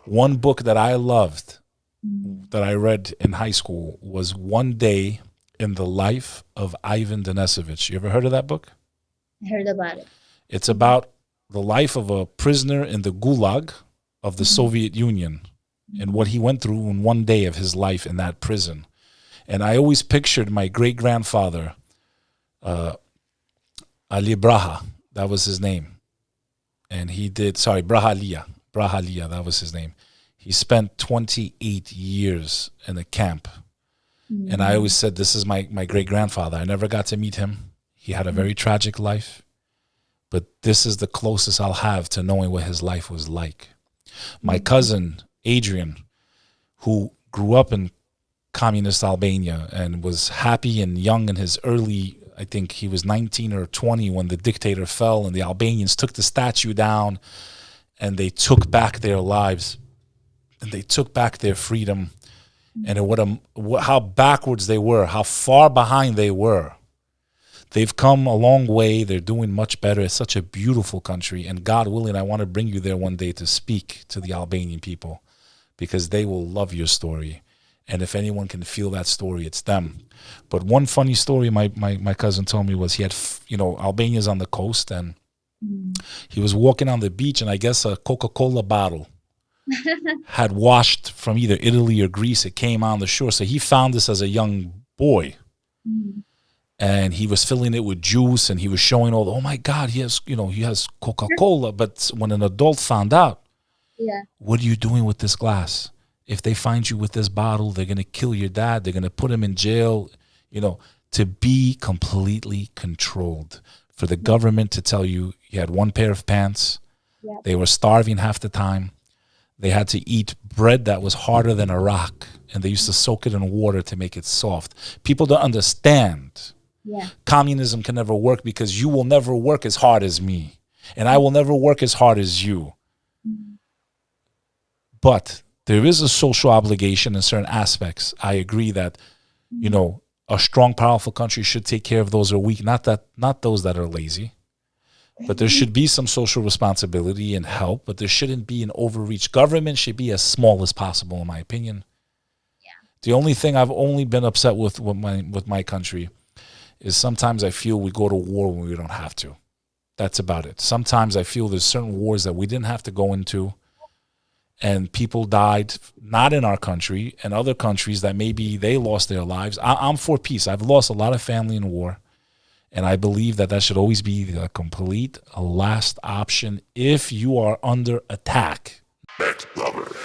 One book that I loved, that I read in high school, was One Day in the Life of Ivan Denisovich. You ever heard of that book? I heard about it. It's about the life of a prisoner in the Gulag of the Soviet Union and what he went through in one day of his life in that prison. And I always pictured my great-grandfather, Ali Braha, that was his name. And he did, sorry, Brahalia, that was his name. He spent 28 years in a camp. And I always said, this is my great-grandfather. I never got to meet him. He had a very tragic life. But this is the closest I'll have to knowing what his life was like. My cousin, Adrian, who grew up in Communist Albania and was happy and young in his early, I think he was 19 or 20 when the dictator fell and the Albanians took the statue down and they took back their lives and they took back their freedom. And how backwards they were, how far behind they were. They've come a long way. They're doing much better. It's such a beautiful country. And God willing, I want to bring you there one day to speak to the Albanian people because they will love your story. And if anyone can feel that story, it's them. But one funny story my cousin told me was he had, Albania's on the coast and he was walking on the beach and I guess a Coca-Cola bottle had washed from either Italy or Greece. It came on the shore. So he found this as a young boy. And he was filling it with juice and he was showing oh my God, he has Coca-Cola. But when an adult found out, what are you doing with this glass? If they find you with this bottle, they're going to kill your dad. They're going to put him in jail, to be completely controlled. For the government to tell you had one pair of pants. They were starving half the time. They had to eat bread that was harder than a rock. And they used to soak it in water to make it soft. People don't understand. Communism can never work because you will never work as hard as me. And I will never work as hard as you. But there is a social obligation in certain aspects. I agree that, a strong, powerful country should take care of those who are weak, not those that are lazy. But there should be some social responsibility and help, but there shouldn't be an overreach. Government should be as small as possible, in my opinion. The only thing I've only been upset with my country is sometimes I feel we go to war when we don't have to. That's about it. Sometimes I feel there's certain wars that we didn't have to go into and people died, not in our country, and other countries that maybe they lost their lives. I'm for peace. I've lost a lot of family in war, and I believe that should always be the complete last option if you are under attack. Bek Lover.